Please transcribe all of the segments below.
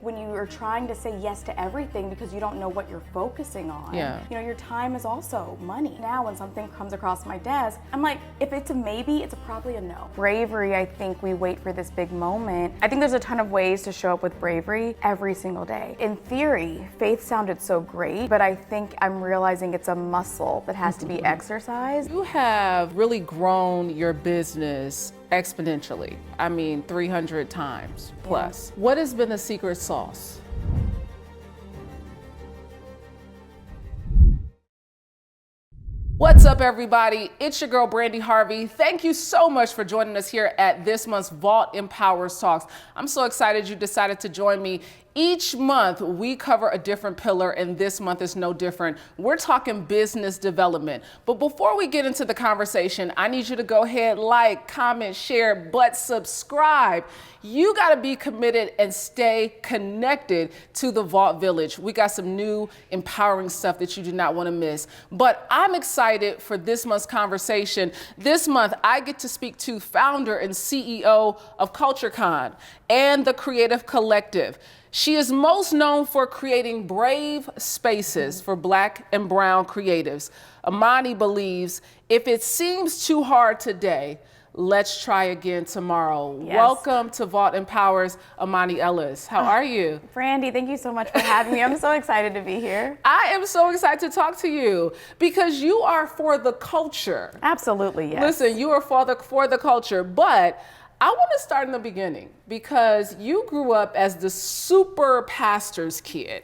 When you are trying to say yes to everything because you don't know what you're focusing on, your time is also money. Now when something comes across my desk, I'm like, if it's a maybe, it's probably a no. Bravery, I think we wait for this big moment. I think there's a ton of ways to show up with bravery every single day. In theory, faith sounded so great, but I think I'm realizing it's a muscle that has to be exercised. You have really grown your business exponentially. 300 times plus. What has been the secret sauce? What's up, everybody? It's your girl, Brandi Harvey. Thank you so much for joining us here at this month's Vault Empowers Talks. I'm so excited you decided to join me. Each month, we cover a different pillar, and this month is no different. We're talking business development. But before we get into the conversation, I need you to go ahead, like, comment, share, but subscribe. You gotta be committed and stay connected to the Vault Village. We got some new empowering stuff that you do not wanna miss. But I'm excited for this month's conversation. This month, I get to speak to founder and CEO of CultureCon and the Creative Collective. She is most known for creating brave spaces for Black and Brown creatives. Imani believes, if it seems too hard today, let's try again tomorrow. Yes. Welcome to Vault Empowers, Imani Ellis. How are you? Brandi, thank you so much for having me. I'm so excited to be here. I am so excited to talk to you because you are for the culture. Absolutely, yes. Listen, you are for the culture, but I want to start in the beginning because you grew up as the super pastor's kid,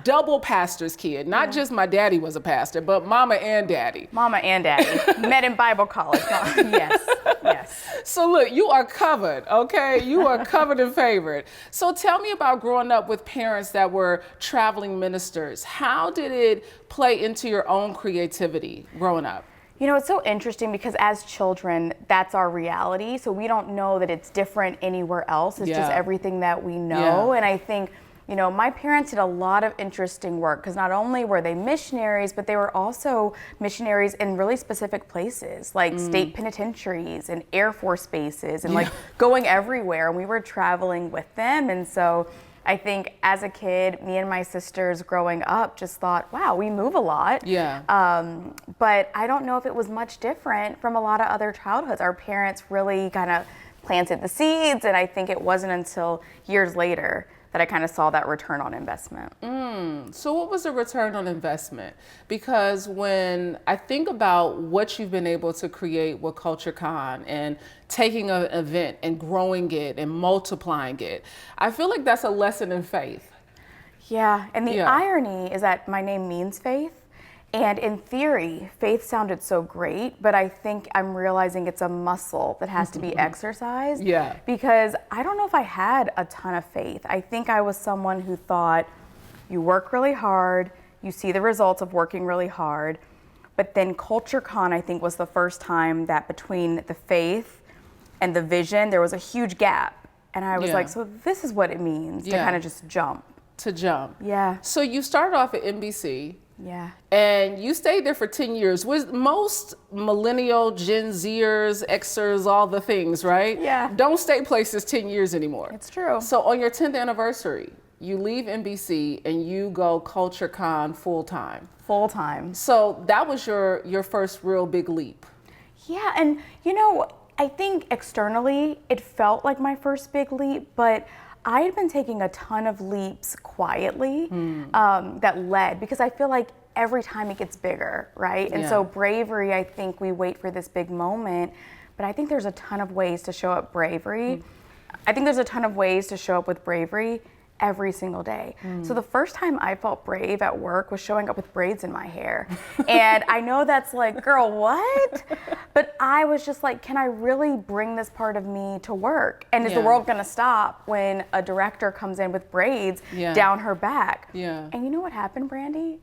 double pastor's kid. Not just my daddy was a pastor, but mama and daddy. Mama and daddy. Met in Bible college. Yes. So look, you are covered, okay? You are covered and favored. So tell me about growing up with parents that were traveling ministers. How did it play into your own creativity growing up? You know, it's so interesting because as children, that's our reality. So we don't know that it's different anywhere else. It's just everything that we know. And I think, my parents did a lot of interesting work because not only were they missionaries, but they were also missionaries in really specific places like state penitentiaries and Air Force bases and going everywhere. And we were traveling with them. And so I think as a kid, me and my sisters growing up just thought, wow, we move a lot. But I don't know if it was much different from a lot of other childhoods. Our parents really kind of planted the seeds, and I think it wasn't until years later that I kind of saw that return on investment. So what was the return on investment? Because when I think about what you've been able to create with CultureCon and taking an event and growing it and multiplying it, I feel like that's a lesson in faith. Yeah, and the irony is that my name means faith. And in theory, faith sounded so great, but I think I'm realizing it's a muscle that has to be exercised. Because I don't know if I had a ton of faith. I think I was someone who thought, you work really hard, you see the results of working really hard. But then CultureCon, I think, was the first time that between the faith and the vision, there was a huge gap. And I was like, so this is what it means to kind of just jump. So you started off at NBC. And you stayed there for 10 years. With most millennial, Gen Zers, Xers, all the things, right? Don't stay places 10 years anymore. It's true. So on your 10th anniversary, you leave NBC and you go CultureCon full time. So that was your first real big leap. Yeah, and I think externally it felt like my first big leap, but I had been taking a ton of leaps quietly that led, because I feel like every time it gets bigger, right? And so bravery, I think we wait for this big moment, but I think there's a ton of ways to show up bravery. I think there's a ton of ways to show up with bravery every single day. So the first time I felt brave at work was showing up with braids in my hair. And I know that's like, girl, what? But I was just like, can I really bring this part of me to work? And is the world gonna stop when a director comes in with braids down her back? And you know what happened, Brandi?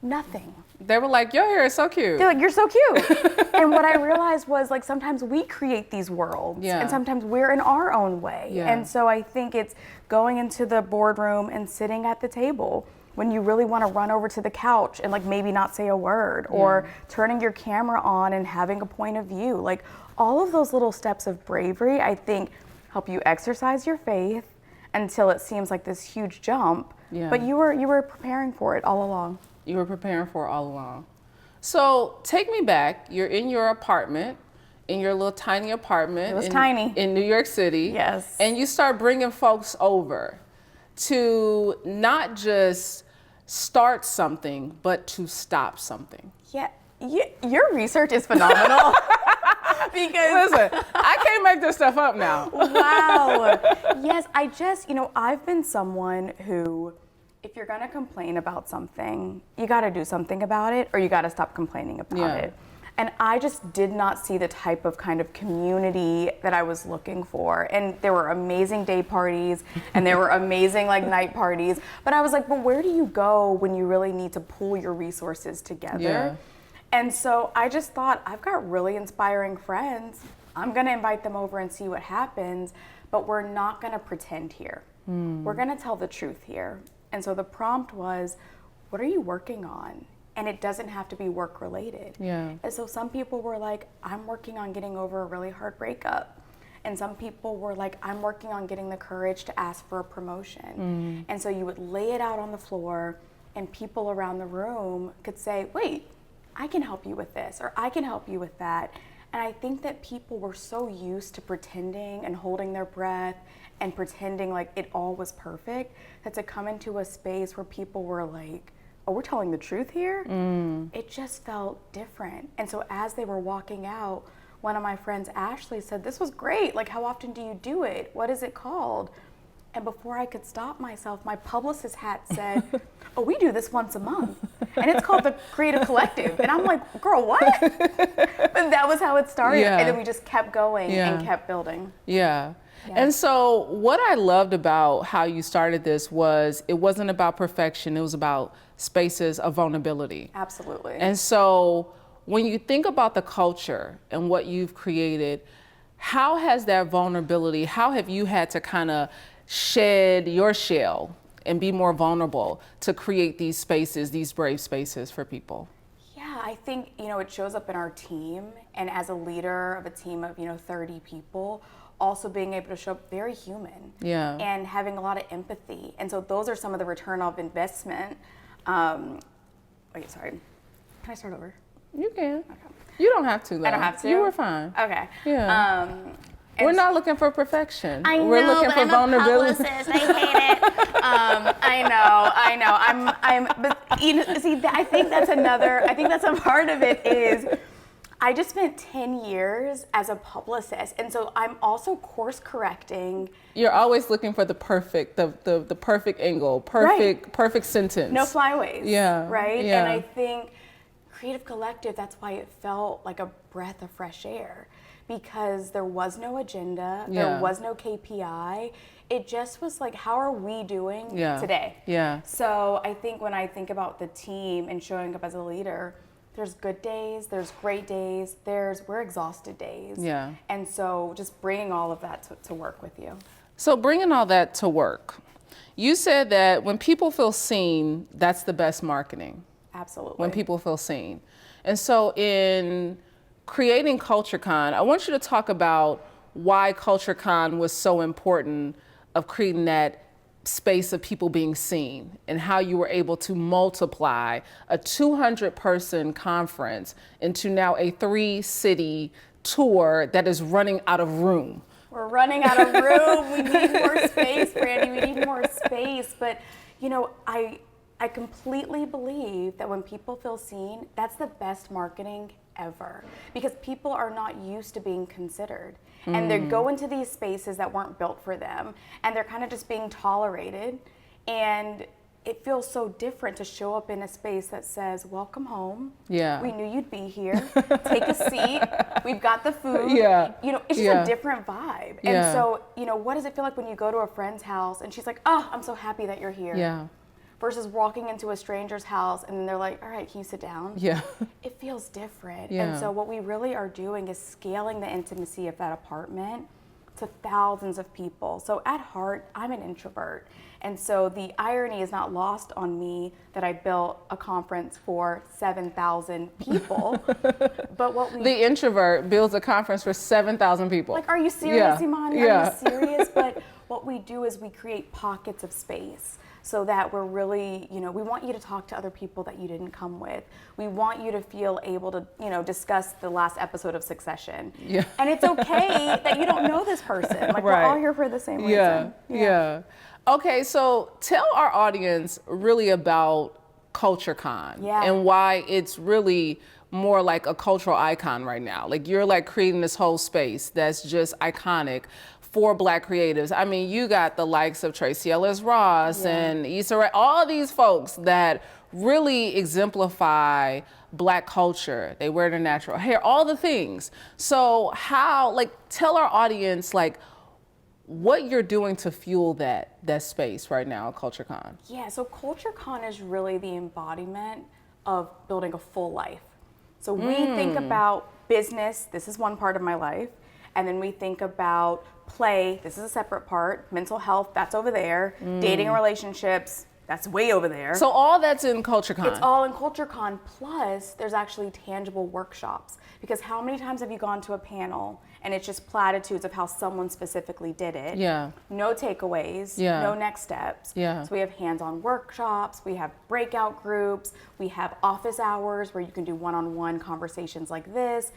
Nothing. They were like, your hair is so cute. They're like, you're so cute. And what I realized was, like, sometimes we create these worlds and sometimes we're in our own way. And so I think it's going into the boardroom and sitting at the table when you really want to run over to the couch and maybe not say a word, or turning your camera on and having a point of view. All of those little steps of bravery, I think, help you exercise your faith until it seems like this huge jump. Yeah. But you were preparing for it all along. You were preparing for it all along. So take me back. You're in your apartment, in your little tiny apartment. It was tiny. In New York City. Yes. And you start bringing folks over to not just start something, but to stop something. Yeah, your research is phenomenal. Because listen, I can't make this stuff up now. Wow. Yes, I've been someone who, if you're gonna complain about something, you gotta do something about it, or you gotta stop complaining about it. And I just did not see the type of kind of community that I was looking for. And there were amazing day parties and there were amazing like night parties. But I was like, but where do you go when you really need to pool your resources together? Yeah. And so I just thought, I've got really inspiring friends. I'm gonna invite them over and see what happens, but we're not gonna pretend here. We're gonna tell the truth here. And so the prompt was, what are you working on? And it doesn't have to be work related. Yeah. And so some people were like, I'm working on getting over a really hard breakup. And some people were like, I'm working on getting the courage to ask for a promotion. And so you would lay it out on the floor and people around the room could say, wait, I can help you with this, or I can help you with that. And I think that people were so used to pretending and holding their breath and pretending like it all was perfect, that to come into a space where people were like, oh, we're telling the truth here? It just felt different. And so as they were walking out, one of my friends, Ashley, said, this was great. Like, how often do you do it? What is it called? And before I could stop myself, my publicist hat said, oh, we do this once a month. And it's called the Creative Collective. And I'm like, girl, what? But that was how it started. Yeah. And then we just kept going and kept building. Yeah. And so what I loved about how you started this was it wasn't about perfection. It was about spaces of vulnerability. Absolutely. And so when you think about the culture and what you've created, how has that vulnerability, how have you had to kind of shed your shell and be more vulnerable to create these spaces, these brave spaces for people? Yeah, I think, it shows up in our team. And as a leader of a team of, 30 people, also being able to show up very human and having a lot of empathy. And so those are some of the return of investment. Wait, sorry. Can I start over? You can. Okay. You don't have to, though. I don't have to? You were fine. Okay. Yeah. We're not looking for perfection. We're looking for vulnerability. I hate it. I know. But I think that's a part of it is, I just spent 10 years as a publicist, and so I'm also course correcting. You're always looking for the perfect, the perfect angle, perfect sentence. No flyaways. Yeah. Right? Yeah. And I think Creative Collective, that's why it felt like a breath of fresh air, because there was no agenda, there was no KPI. It just was like, how are we doing today? Yeah. So I think when I think about the team and showing up as a leader, there's good days, there's great days, we're exhausted days. Yeah. And so just bringing all of that to work with you. So bringing all that to work, you said that when people feel seen, that's the best marketing. Absolutely. When people feel seen. And so in creating CultureCon, I want you to talk about why CultureCon was so important of creating that space of people being seen, and how you were able to multiply a 200-person conference into now a 3-city tour that is running out of room. We're running out of room. We need more space, Brandi. We need more space. But, I completely believe that when people feel seen, that's the best marketing ever, because people are not used to being considered. And they go into these spaces that weren't built for them, and they're kind of just being tolerated. And it feels so different to show up in a space that says, welcome home. Yeah. We knew you'd be here. Take a seat. We've got the food. Yeah. It's just a different vibe. And so, what does it feel like when you go to a friend's house and she's like, oh, I'm so happy that you're here. Yeah. Versus walking into a stranger's house and then they're like, all right, can you sit down? Yeah. It feels different. Yeah. And so what we really are doing is scaling the intimacy of that apartment to thousands of people. So at heart, I'm an introvert. And so the irony is not lost on me that I built a conference for 7,000 people. But the introvert builds a conference for 7,000 people. Like, are you serious, Imani? Are you serious? But what we do is we create pockets of space so that we're really, we want you to talk to other people that you didn't come with. We want you to feel able to, discuss the last episode of Succession. Yeah. And it's okay that you don't know this person. Like, we're all here for the same reason. Yeah. Okay, so tell our audience really about CultureCon and why it's really more like a cultural icon right now. Like, you're like creating this whole space that's just iconic for Black creatives. I mean, you got the likes of Tracee Ellis Ross and Issa Rae, all these folks that really exemplify Black culture. They wear their natural hair, all the things. So tell our audience, what you're doing to fuel that space right now at CultureCon. Yeah, so CultureCon is really the embodiment of building a full life. So we think about business, this is one part of my life, and then we think about play, this is a separate part, mental health, that's over there, dating and relationships, that's way over there. So all that's in CultureCon? It's all in CultureCon, plus there's actually tangible workshops. Because how many times have you gone to a panel and it's just platitudes of how someone specifically did it? Yeah. No takeaways, no next steps. Yeah. So we have hands-on workshops, we have breakout groups, we have office hours where you can do one-on-one conversations like this.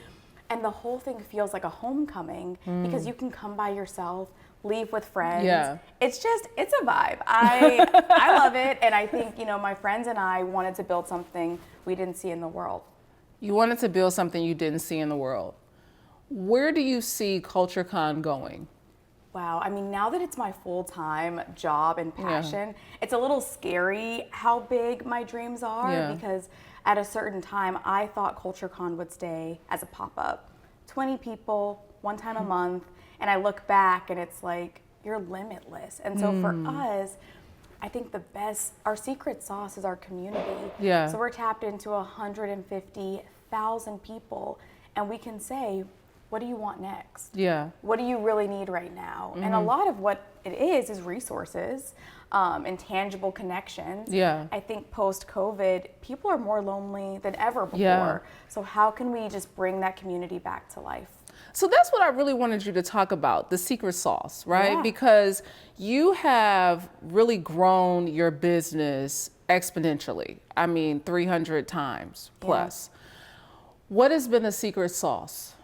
And the whole thing feels like a homecoming because you can come by yourself, leave with friends. Yeah. It's a vibe. I love it. And I think, my friends and I wanted to build something we didn't see in the world. You wanted to build something you didn't see in the world. Where do you see CultureCon going? Wow. I mean, now that it's my full-time job and passion, it's a little scary how big my dreams are because at a certain time, I thought CultureCon would stay as a pop-up. 20 people, one time a month, and I look back and it's like, you're limitless. And so for us, I think our secret sauce is our community. Yeah. So we're tapped into 150,000 people, and we can say, what do you want next? Yeah. What do you really need right now? And a lot of what it is resources and tangible connections. Yeah. I think post-COVID, people are more lonely than ever before. Yeah. So how can we just bring that community back to life? So that's what I really wanted you to talk about, the secret sauce, right? Yeah. Because you have really grown your business exponentially. I mean, 300 times plus. Yeah. What has been the secret sauce?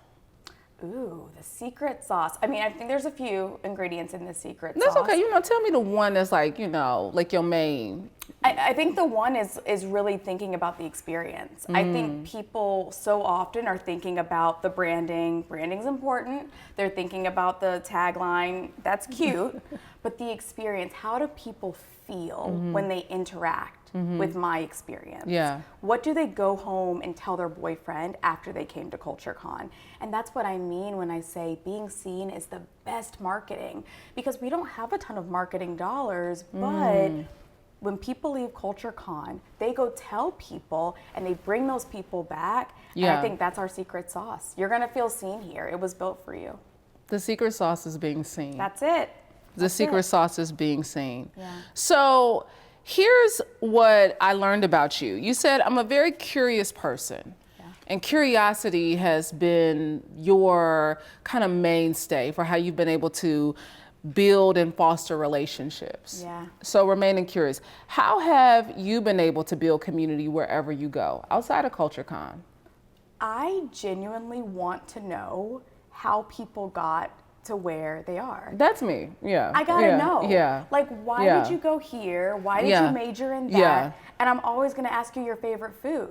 Ooh, the secret sauce. I mean, I think there's a few ingredients in the secret sauce. That's okay. Tell me the one that's like your main. I think the one is really thinking about the experience. I think people so often are thinking about the branding. Branding's important. They're thinking about the tagline. That's cute. But the experience, how do people feel when they interact with my experience? Yeah. What do they go home and tell their boyfriend after they came to CultureCon? And that's what I mean when I say being seen is the best marketing, because we don't have a ton of marketing dollars, but when people leave CultureCon, they go tell people and they bring those people back. Yeah. And I think that's our secret sauce. You're gonna feel seen here. It was built for you. The secret sauce is being seen. That's it. The secret sauce is being seen. Yeah. So here's what I learned about you. You said, I'm a very curious person. Yeah. And curiosity has been your kind of mainstay for how you've been able to build and foster relationships. Yeah. So remaining curious. How have you been able to build community wherever you go outside of CultureCon? I genuinely want to know how people got to where they are. That's me. Yeah. I gotta know. Yeah. Like, why did you go here? Why did you major in that? Yeah. And I'm always gonna ask you your favorite food.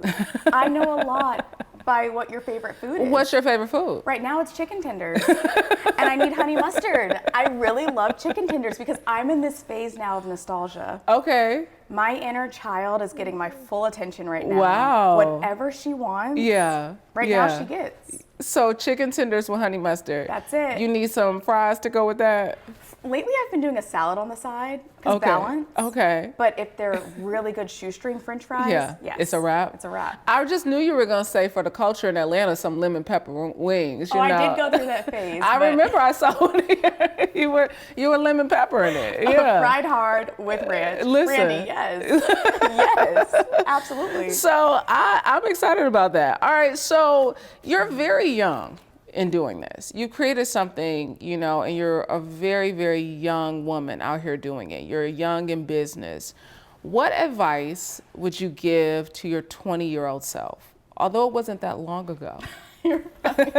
I know a lot by what your favorite food is. What's your favorite food? Right now it's chicken tenders. And I need honey mustard. I really love chicken tenders because I'm in this phase now of nostalgia. Okay. My inner child is getting my full attention right now. Wow. Whatever she wants. Yeah. Right now she gets. So chicken tenders with honey mustard. That's it. You need some fries to go with that? Lately I've been doing a salad on the side because balance. Okay. But if they're really good shoestring French fries, yes. It's a wrap? It's a wrap. I just knew you were going to say for the culture in Atlanta, some lemon pepper wings. I did go through that phase. I remember I saw one here. You were lemon pepper in it. Yeah. Fried hard with ranch. Listen. Brandi, yes. Yes, absolutely. So I'm excited about that. All right, so you're very young in doing this. You created something, you know, and you're a very, very young woman out here doing it. You're young in business. What advice would you give to your 20-year-old self? Although it wasn't that long ago. You're funny.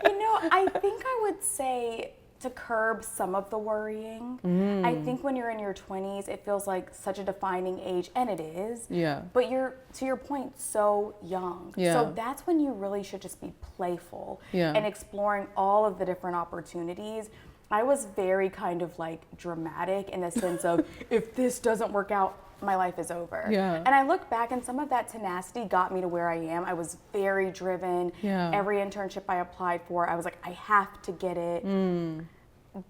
You know, I think I would say to curb some of the worrying. I think when you're in your 20s, it feels like such a defining age, and it is. Yeah. But you're, to your point, so young. Yeah. So that's when you really should just be playful Yeah. and exploring all of the different opportunities. I was very kind of like dramatic in the sense of, if this doesn't work out, my life is over. Yeah. And I look back and some of that tenacity got me to where I am. I was very driven. Yeah. Every internship I applied for, I was like, I have to get it.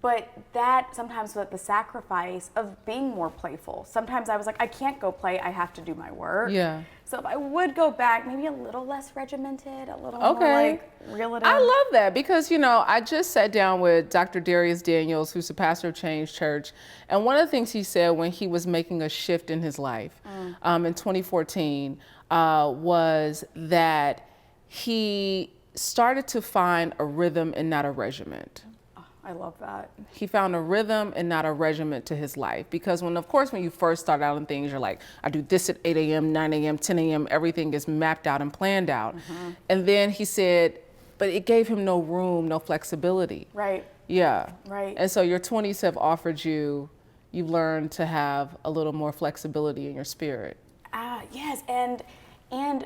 But that sometimes was the sacrifice of being more playful. Sometimes I was like, I can't go play, I have to do my work. Yeah. So if I would go back, maybe a little less regimented, a little more like reel it in. I love that because, you know, I just sat down with Dr. Darius Daniels, who's the pastor of Change Church. And one of the things he said when he was making a shift in his life in 2014 was that he started to find a rhythm and not a regiment. I love that. He found a rhythm and not a regiment to his life. Because when you first start out in things, you're like, I do this at 8 a.m., 9 a.m., 10 a.m., everything is mapped out and planned out. And then he said, but it gave him no room, no flexibility. Right. Yeah. Right. And so your 20s have offered you've learned to have a little more flexibility in your spirit. Yes, and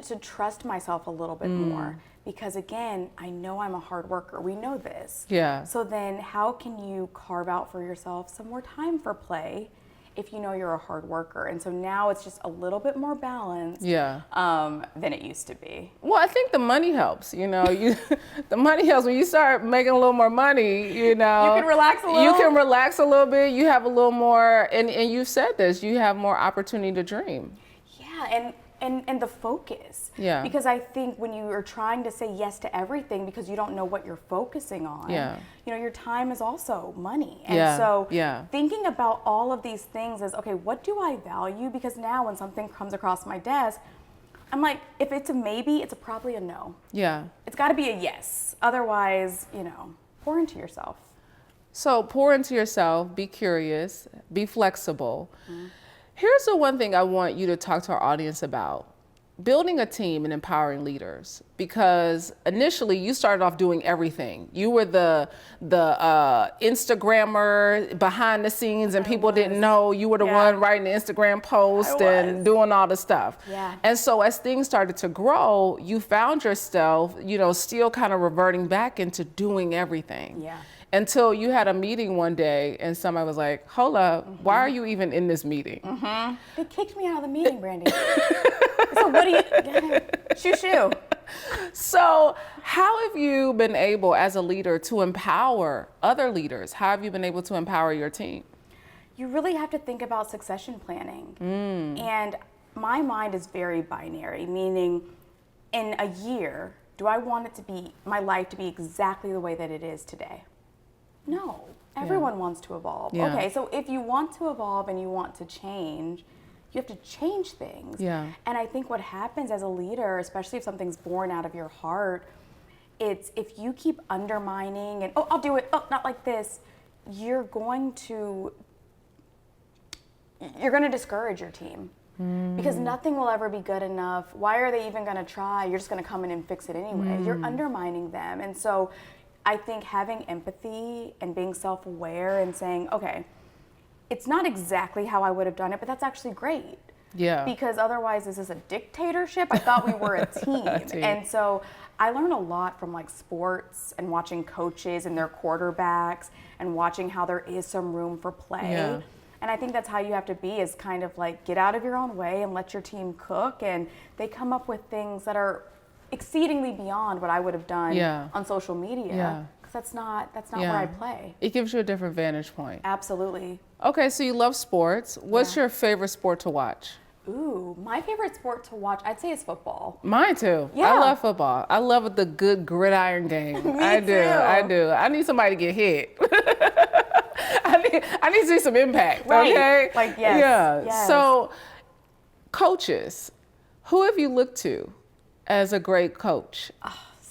to trust myself a little bit more. Because again, I know I'm a hard worker. We know this. Yeah. So then how can you carve out for yourself some more time for play if you know you're a hard worker? And so now it's just a little bit more balanced than it used to be. Well, I think the money helps, you know. The money helps when you start making a little more money, you know. You can relax a little. You can relax a little bit. You have a little more, and you've said this, you have more opportunity to dream. Yeah, and the focus. Yeah. Because I think when you are trying to say yes to everything because you don't know what you're focusing on, you know, your time is also money. And so thinking about all of these things as, okay, what do I value? Because now when something comes across my desk, I'm like, if it's a maybe, it's probably a no. Yeah. It's got to be a yes. Otherwise, you know, pour into yourself. So pour into yourself, be curious, be flexible. Here's the one thing I want you to talk to our audience about. Building a team and empowering leaders, because initially you started off doing everything. You were the Instagrammer behind the scenes, and people didn't know. You were the one writing the Instagram post and doing all the stuff. Yeah. And so as things started to grow, you found yourself, you know, still kind of reverting back into doing everything. Yeah. Until you had a meeting one day and somebody was like, hold up, why are you even in this meeting? They kicked me out of the meeting, Brandi. So what do you, shoo. So how have you been able as a leader to empower other leaders? How have you been able to empower your team? You really have to think about succession planning. And my mind is very binary, meaning in a year, do I want it to be, my life to be exactly the way that it is today? No, everyone wants to evolve. Okay, so if you want to evolve and you want to change, you have to change things. And I think what happens as a leader, especially if something's born out of your heart, it's if you keep undermining and, oh, I'll do it, oh, not like this, you're going to discourage your team. Because nothing will ever be good enough. Why are they even going to try? You're just going to come in and fix it anyway. You're undermining them. And so I think having empathy and being self-aware and saying, okay, it's not exactly how I would have done it, but that's actually great. Yeah. Because otherwise, is this a dictatorship? I thought we were a team. And so I learn a lot from like sports and watching coaches and their quarterbacks and watching how there is some room for play. And I think that's how you have to be, is kind of like get out of your own way and let your team cook, and they come up with things that are exceedingly beyond what I would have done on social media. Because that's not where I play. It gives you a different vantage point. Absolutely. Okay, so you love sports. What's your favorite sport to watch? Ooh, my favorite sport to watch, I'd say, is football. Mine too. I love football. I love the good gridiron game. I do. I need somebody to get hit. I need to see some impact. Okay. Like yes. So, coaches, who have you looked to as a great coach?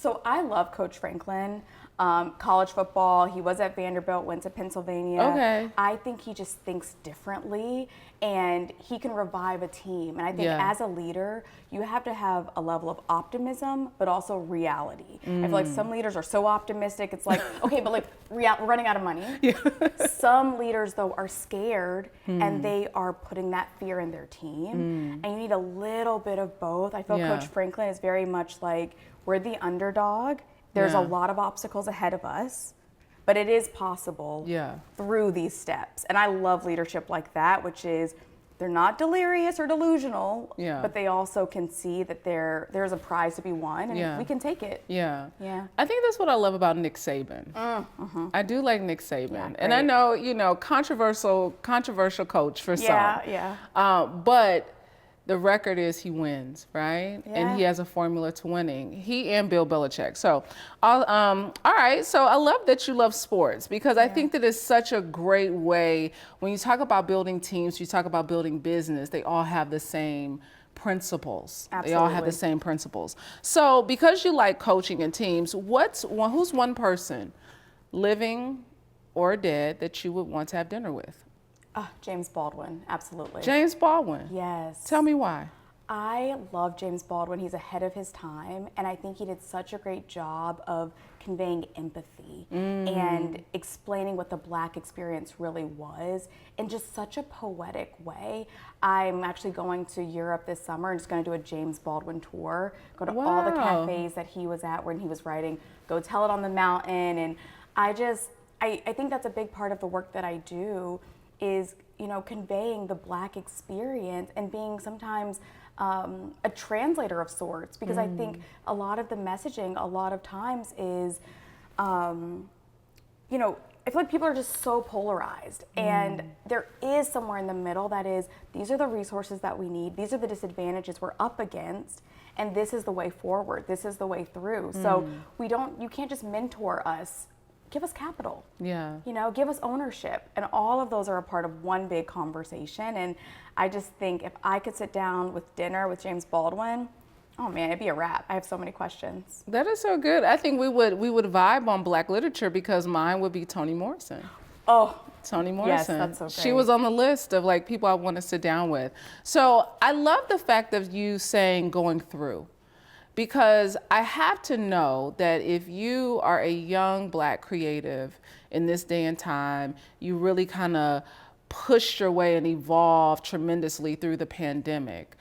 So I love Coach Franklin. College football, he was at Vanderbilt, went to Pennsylvania. Okay. I think he just thinks differently and he can revive a team. And I think as a leader, you have to have a level of optimism, but also reality. I feel like some leaders are so optimistic, it's like, okay, but like we're running out of money. Some leaders though are scared and they are putting that fear in their team. And you need a little bit of both. I feel Coach Franklin is very much like, we're the underdog. There's a lot of obstacles ahead of us, but it is possible through these steps. And I love leadership like that, which is they're not delirious or delusional, but they also can see that there's a prize to be won and we can take it. Yeah. I think that's what I love about Nick Saban. I do like Nick Saban. And I know, you know, controversial coach for some. But the record is he wins, right? And he has a formula to winning. He and Bill Belichick. So, all right. So I love that you love sports because I think that it's such a great way. When you talk about building teams, you talk about building business, they all have the same principles. Absolutely. They all have the same principles. So because you like coaching and teams, who's one person, living or dead, that you would want to have dinner with? James Baldwin, absolutely. James Baldwin? Yes. Tell me why. I love James Baldwin. He's ahead of his time, and I think he did such a great job of conveying empathy and explaining what the Black experience really was in just such a poetic way. I'm actually going to Europe this summer and just going to do a James Baldwin tour, go to all the cafes that he was at when he was writing, go tell it on the mountain, and I think that's a big part of the work that I do is, you know, conveying the Black experience and being sometimes a translator of sorts, because I think a lot of the messaging a lot of times is, you know, I feel like people are just so polarized and there is somewhere in the middle that is, these are the resources that we need, these are the disadvantages we're up against, and this is the way forward, this is the way through. So you can't just mentor us. Give us capital. You know, give us ownership. And all of those are a part of one big conversation. And I just think if I could sit down with dinner with James Baldwin, oh man, it'd be a wrap. I have so many questions. That is so good. I think we would vibe on Black literature because mine would be Toni Morrison. Oh, Toni Morrison. Yes, that's so great. She was on the list of like people I want to sit down with. So I love the fact of you saying going through. Because I have to know that if you are a young Black creative in this day and time, you really kind of pushed your way and evolved tremendously through the pandemic.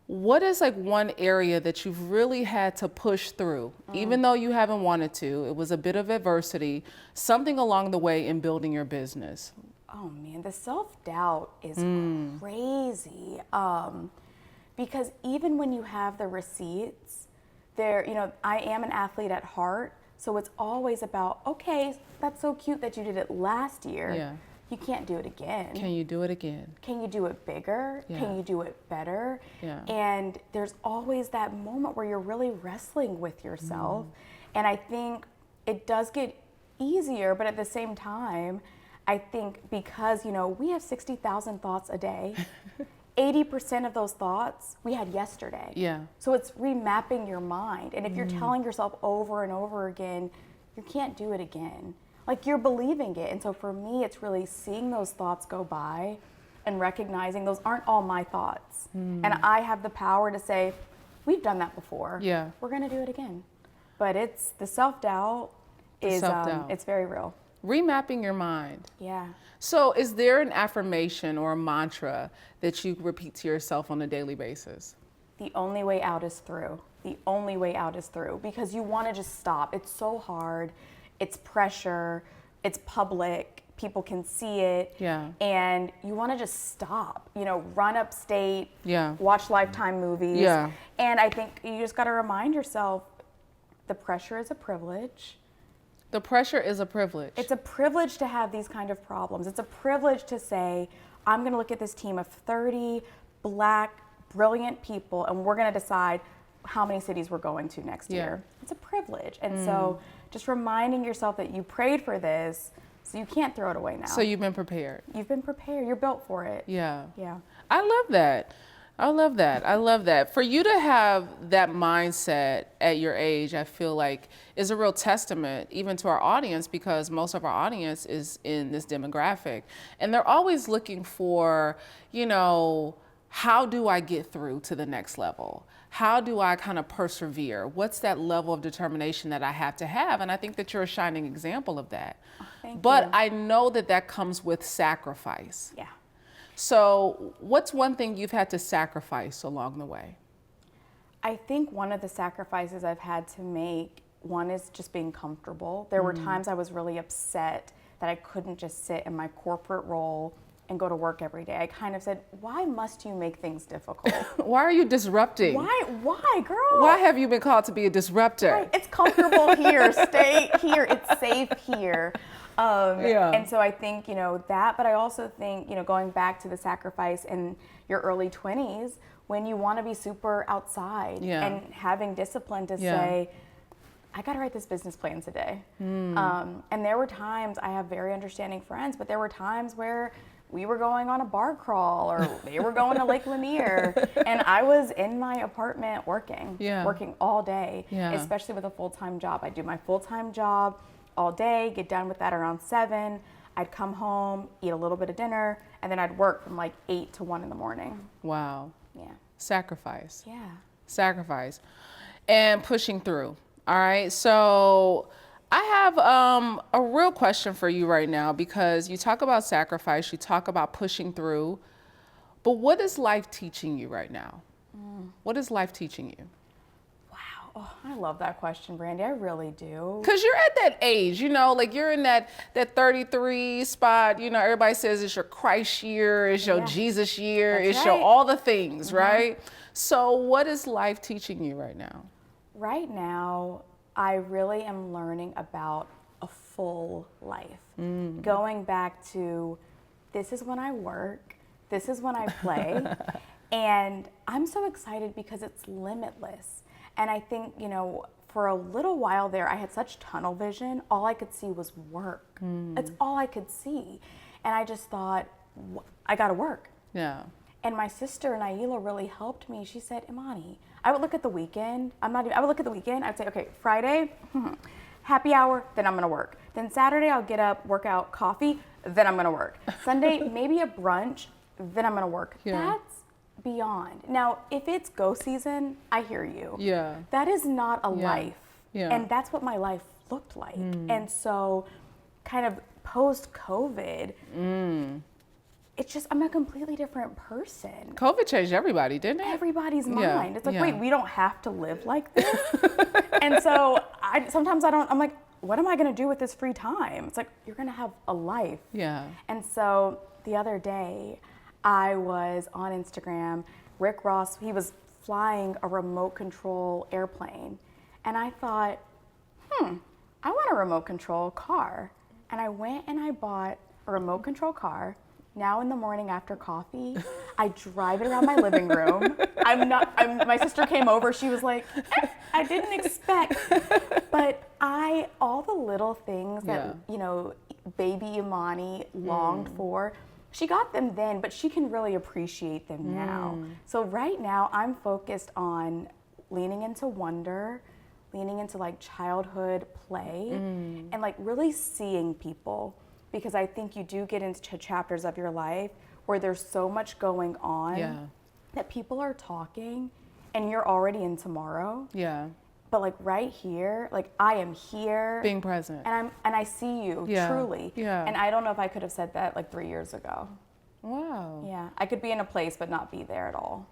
What is like one area that you've really had to push through, even though you haven't wanted to? It was a bit of adversity, something along the way in building your business. Oh man, the self-doubt is crazy. Because even when you have the receipts, you know, I am an athlete at heart, so it's always about, okay, that's so cute that you did it last year. You can't do it again. Can you do it again? Can you do it bigger? Can you do it better? And there's always that moment where you're really wrestling with yourself. And I think it does get easier, but at the same time, I think because, you know, we have 60,000 thoughts a day. 80% of those thoughts we had yesterday. So it's remapping your mind. And if you're telling yourself over and over again, you can't do it again. Like you're believing it. And so for me, it's really seeing those thoughts go by and recognizing those aren't all my thoughts. And I have the power to say, we've done that before. We're gonna do it again. But it's the self-doubt is, it's very real. Remapping your mind. So is there an affirmation or a mantra that you repeat to yourself on a daily basis? The only way out is through. The only way out is through, because you want to just stop. It's so hard. It's pressure. It's public. People can see it. And you want to just stop. You know, run upstate. Watch Lifetime movies. And I think you just got to remind yourself, the pressure is a privilege. The pressure is a privilege. It's a privilege to have these kind of problems. It's a privilege to say, I'm going to look at this team of 30 Black, brilliant people, and we're going to decide how many cities we're going to next year. It's a privilege. And so just reminding yourself that you prayed for this, so you can't throw it away now. So you've been prepared. You've been prepared. You're built for it. I love that. I love that. I love that. For you to have that mindset at your age, I feel like is a real testament even to our audience, because most of our audience is in this demographic and they're always looking for, you know, how do I get through to the next level? How do I kind of persevere? What's that level of determination that I have to have? And I think that you're a shining example of that. But I know that that comes with sacrifice. Yeah. So what's one thing you've had to sacrifice along the way? I think one of the sacrifices I've had to make, one is just being comfortable. There were times I was really upset that I couldn't just sit in my corporate role and go to work every day. I kind of said, why must you make things difficult? Why are you disrupting? Why, girl? Why have you been called to be a disruptor? Right. It's comfortable here, stay here, it's safe here. And so I think, you know, that, but I also think, you know, going back to the sacrifice in your early 20s, when you want to be super outside and having discipline to say, I got to write this business plan today. And there were times, I have very understanding friends, but there were times where we were going on a bar crawl or they were going to Lake Lanier and I was in my apartment working all day, especially with a full-time job. I do my full-time job all day, get done with that around 7. I'd come home, eat a little bit of dinner, and then I'd work from like 8 to 1 in the morning. Wow. Yeah. Sacrifice. Yeah. Sacrifice. And pushing through. All right. So I have a real question for you right now, because you talk about sacrifice, you talk about pushing through, but what is life teaching you right now? What is life teaching you? Oh, I love that question, Brandi. I really do. Because you're at that age, you know, like you're in that 33 spot, you know, everybody says it's your Christ year, it's your Jesus year, it's your all the things, right? So what is life teaching you right now? Right now, I really am learning about a full life. Going back to, this is when I work, this is when I play, and I'm so excited because it's limitless. And I think, you know, for a little while there, I had such tunnel vision. All I could see was work. That's all I could see. And I just thought, I gotta work. Yeah. And my sister, Naila, really helped me. She said, Imani, I would look at the weekend. I would look at the weekend. I'd say, okay, Friday, happy hour, then I'm gonna work. Then Saturday, I'll get up, work out, coffee, then I'm gonna work. Sunday, maybe a brunch, then I'm gonna work. That's beyond. Now, if it's go season, I hear you. Yeah. That is not a life. Yeah. And that's what my life looked like. And so kind of post-COVID, it's just, I'm a completely different person. COVID changed everybody, didn't it? Everybody's mind. It's like, wait, we don't have to live like this? And so I'm like, what am I gonna do with this free time? It's like, you're gonna have a life. Yeah. And so the other day, I was on Instagram, Rick Ross, he was flying a remote control airplane. And I thought, I want a remote control car. And I went and I bought a remote control car. Now in the morning after coffee, I drive it around my living room. My sister came over, she was like, I didn't expect. But all the little things that, you know, baby Imani longed for, she got them then, but she can really appreciate them now. So right now I'm focused on leaning into wonder, leaning into like childhood play, and like really seeing people, because I think you do get into chapters of your life where there's so much going on that people are talking and you're already in tomorrow. Yeah. But like right here, like I am here. Being present. And I see you truly. Yeah. And I don't know if I could have said that like 3 years ago. Wow. Yeah. I could be in a place but not be there at all.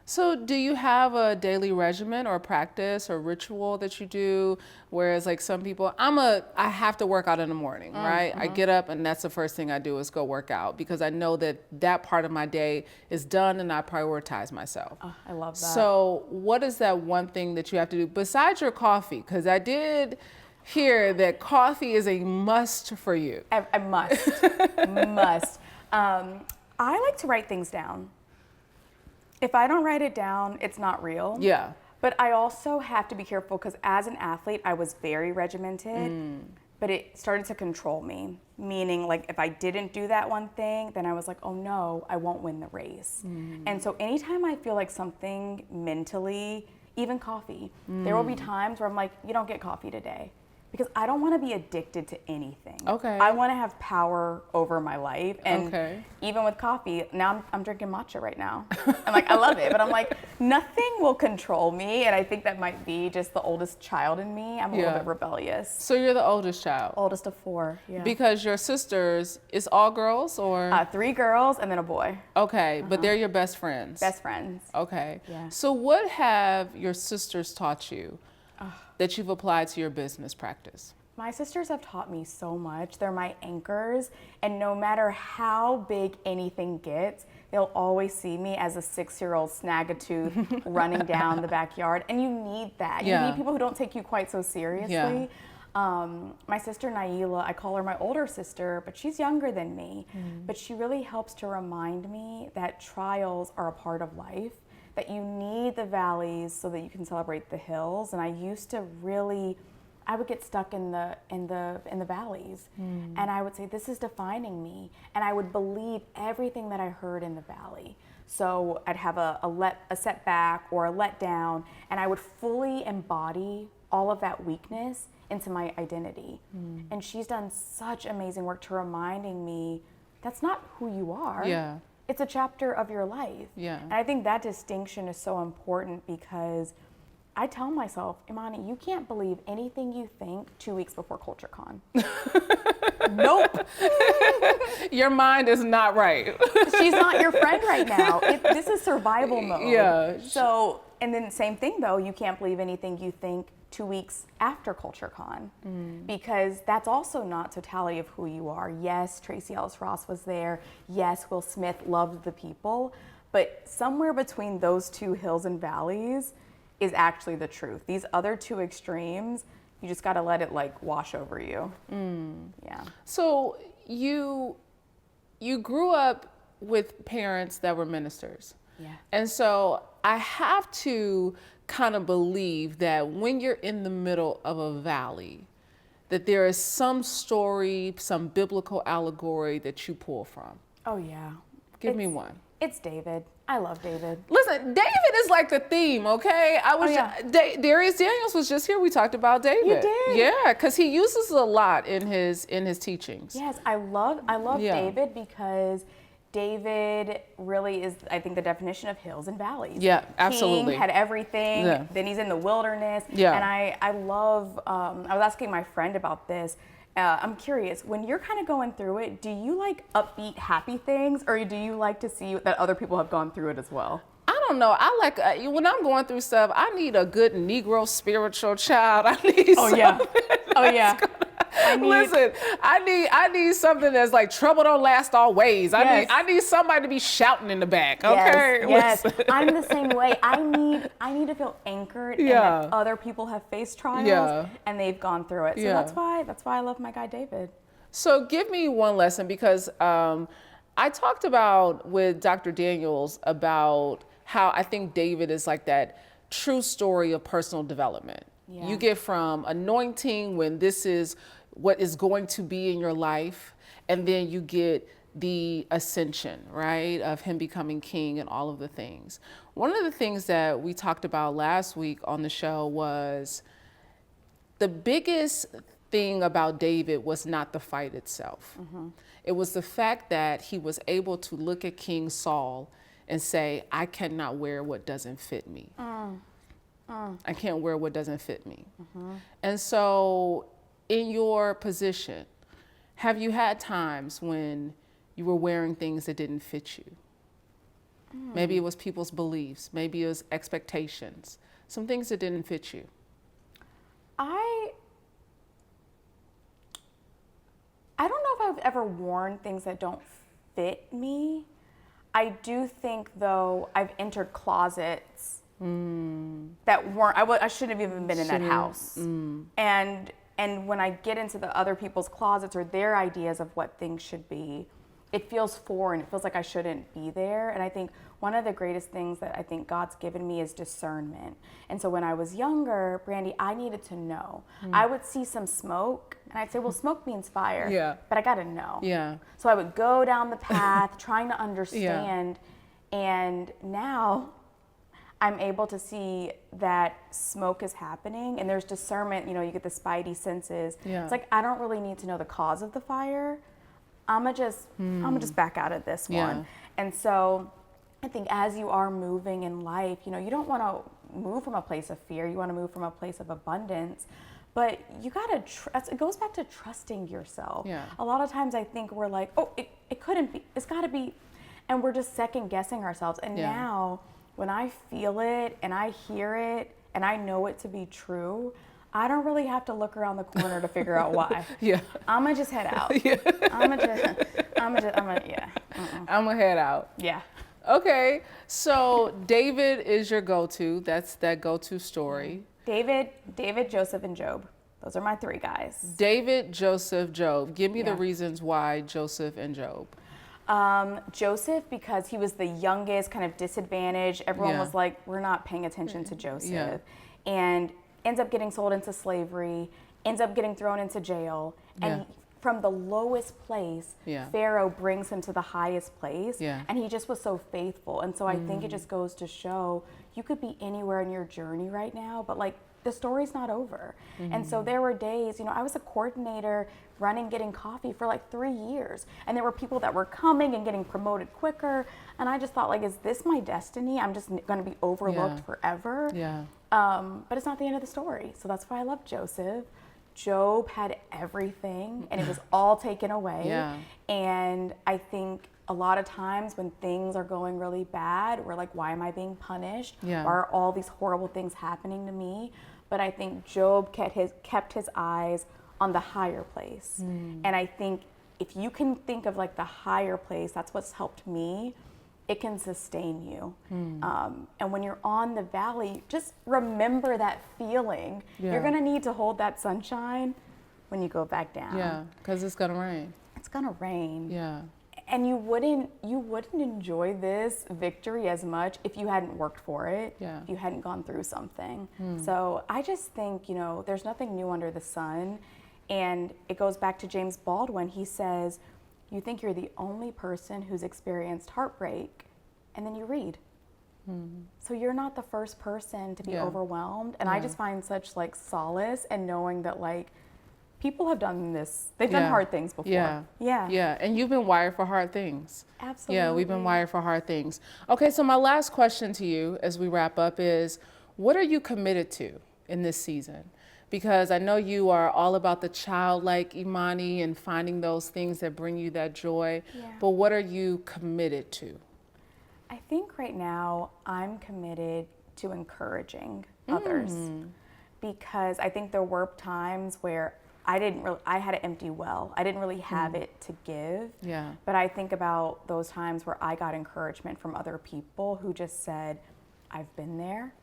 So do you have a daily regimen or practice or ritual that you do? Whereas like some people, I have to work out in the morning, right? I get up and that's the first thing I do is go work out, because I know that part of my day is done and I prioritize myself. Oh, I love that. So what is that one thing that you have to do besides your coffee? Because I did hear that coffee is a must for you. I must, must. I like to write things down. If I don't write it down, it's not real. Yeah. But I also have to be careful because as an athlete, I was very regimented. but it started to control me, meaning like if I didn't do that one thing, then I was like, oh no, I won't win the race. And so anytime I feel like something mentally, even coffee, there will be times where I'm like, you don't get coffee today. Because I don't want to be addicted to anything. Okay. I want to have power over my life. And even with coffee, now I'm drinking matcha right now. I'm like, I love it. But I'm like, nothing will control me. And I think that might be just the oldest child in me. I'm a little bit rebellious. So you're the oldest child? Oldest of 4, yeah. Because your sisters, is all girls or? 3 girls and then a boy. Okay, but they're your best friends? Best friends. Okay. Yeah. So what have your sisters taught you that you've applied to your business practice? My sisters have taught me so much. They're my anchors, and no matter how big anything gets, they'll always see me as a 6-year-old snag-a-tooth running down the backyard, and you need that. You need people who don't take you quite so seriously. My sister Naila, I call her my older sister, but she's younger than me, but she really helps to remind me that trials are a part of life, that you need the valleys so that you can celebrate the hills. And I used to really, I would get stuck in the valleys, and I would say, this is defining me, and I would believe everything that I heard in the valley. So I'd have a setback or a letdown, and I would fully embody all of that weakness into my identity. And she's done such amazing work to reminding me that's not who you are. Yeah. It's a chapter of your life. Yeah. And I think that distinction is so important because I tell myself, Imani, you can't believe anything you think 2 weeks before CultureCon. Nope. Your mind is not right. She's not your friend right now. This is survival mode. Yeah. So, and then same thing though, you can't believe anything you think 2 weeks after CultureCon, because that's also not totality of who you are. Yes, Tracy Ellis Ross was there. Yes, Will Smith loved the people, but somewhere between those 2 hills and valleys is actually the truth. These other 2 extremes, you just got to let it like wash over you. Yeah. So you grew up with parents that were ministers. Yeah. And so I have to kind of believe that when you're in the middle of a valley, that there is some story, some biblical allegory that you pull from. Oh yeah. Give me one. It's David. I love David. Listen, David is like the theme, okay? Darius Daniels was just here. We talked about David. You did? Yeah, because he uses it a lot in his teachings. Yes, I love David because David really is, I think, the definition of hills and valleys. Yeah, absolutely. King had everything. Yeah. Then he's in the wilderness. Yeah. And I love, I was asking my friend about this. I'm curious, when you're kind of going through it, do you like upbeat, happy things, or do you like to see that other people have gone through it as well? I don't know. I like, when I'm going through stuff, I need a good Negro spiritual child. I need I need something that's like trouble don't last always. I need somebody to be shouting in the back. Okay. Yes. I'm the same way. I need to feel anchored in that other people have faced trials and they've gone through it. So that's why I love my guy David. So give me one lesson, because I talked about with Dr. Daniels about how I think David is like that true story of personal development. Yeah. You get from anointing, when this is what is going to be in your life, and then you get the ascension, right, of him becoming king and all of the things. One of the things that we talked about last week on the show was the biggest thing about David was not the fight itself. It was the fact that he was able to look at King Saul and say, I cannot wear what doesn't fit me. I can't wear what doesn't fit me. And so in your position, have you had times when you were wearing things that didn't fit you? Maybe it was people's beliefs, maybe it was expectations, some things that didn't fit you. I don't know if I've ever worn things that don't fit me. I do think, though, I've entered closets that weren't, I shouldn't have even been in that house. And when I get into the other people's closets or their ideas of what things should be, it feels foreign. It feels like I shouldn't be there. And I think one of the greatest things that I think God's given me is discernment. And so when I was younger, Brandi, I needed to know. I would see some smoke and I'd say, well, smoke means fire, but I got to know. So I would go down the path trying to understand. And now I'm able to see that smoke is happening and there's discernment, you get the spidey senses. It's like, I don't really need to know the cause of the fire. I'm gonna just back out of this one. And so I think as you are moving in life, you don't want to move from a place of fear. You want to move from a place of abundance. But you gotta trust. It goes back to trusting yourself. A lot of times I think we're like, oh, it couldn't be. It's got to be, and we're just second guessing ourselves. And now, when I feel it and I hear it and I know it to be true, I don't really have to look around the corner to figure out why. I'm gonna just head out. I'm gonna head out. Okay, so David is your go-to. That's that go-to story. David, Joseph, and Job. Those are my three guys. David, Joseph, Job. Give me the reasons why Joseph and Job. Joseph, because he was the youngest, kind of disadvantaged. Everyone was like, we're not paying attention to Joseph. And ends up getting sold into slavery, ends up getting thrown into jail. And from the lowest place, Pharaoh brings him to the highest place. And he just was so faithful. And so I think it just goes to show you could be anywhere in your journey right now, but like the story's not over. And so there were days, I was a coordinator running Getting Coffee for like 3 years. And there were people that were coming and getting promoted quicker. And I just thought, like, is this my destiny? I'm just going to be overlooked forever. But it's not the end of the story. So that's why I love Joseph. Job had everything and it was all taken away. And I think a lot of times when things are going really bad, we're like, why am I being punished? Why are all these horrible things happening to me? But I think Job kept his eyes on the higher place. And I think if you can think of like the higher place, that's what's helped me. It can sustain you. And when you're on the valley, just remember that feeling. You're gonna need to hold that sunshine when you go back down. Because it's gonna rain. It's gonna rain. And you wouldn't enjoy this victory as much if you hadn't worked for it, if you hadn't gone through something. So I just think, there's nothing new under the sun. And it goes back to James Baldwin. He says, you think you're the only person who's experienced heartbreak, and then you read. So you're not the first person to be overwhelmed. And I just find such like solace in knowing that like people have done this. They've done hard things before. And you've been wired for hard things. Absolutely. Yeah, we've been wired for hard things. Okay, so my last question to you as we wrap up is, what are you committed to in this season? Because I know you are all about the childlike Imani and finding those things that bring you that joy. But what are you committed to? I think right now I'm committed to encouraging others, because I think there were times where I had an empty well. I didn't really have it to give. But I think about those times where I got encouragement from other people who just said, I've been there.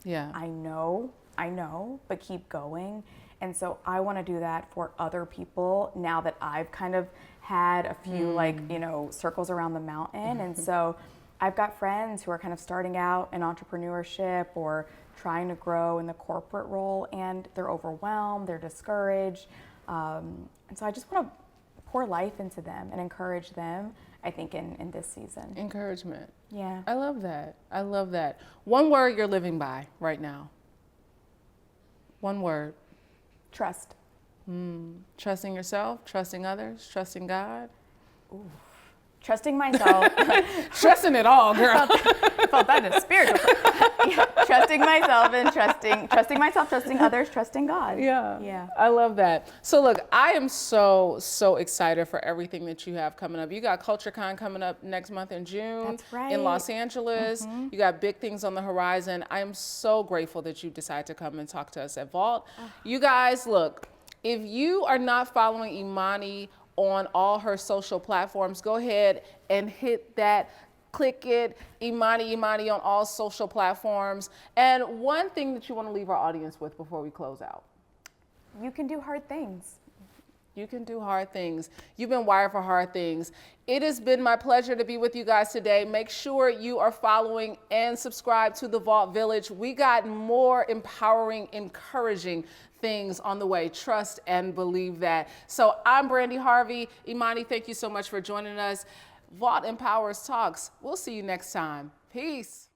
I know, but keep going. And so I want to do that for other people now that I've kind of had a few circles around the mountain. And so I've got friends who are kind of starting out in entrepreneurship or trying to grow in the corporate role, and they're overwhelmed, they're discouraged. And so I just want to pour life into them and encourage them, I think, in this season. Encouragement. I love that. I love that. One word you're living by right now. One word. Trust. Trusting yourself, trusting others, trusting God. Ooh. Trusting myself. Trusting it all, girl. Felt that in a spiritual. Trusting myself and trusting myself, trusting others, trusting God. I love that. So look, I am so excited for everything that you have coming up. You got CultureCon coming up next month in June. That's right. In Los Angeles. You got big things on the horizon. I am so grateful that you decided to come and talk to us at Vault. You guys, look, if you are not following Imani on all her social platforms, go ahead and hit that, click it, Imani on all social platforms. And one thing that you want to leave our audience with before we close out. You can do hard things. You can do hard things. You've been wired for hard things. It has been my pleasure to be with you guys today. Make sure you are following and subscribe to the Vault Village. We got more empowering, encouraging things on the way. Trust and believe that. So I'm Brandi Harvey. Imani, thank you so much for joining us. Vault Empowers Talks. We'll see you next time. Peace.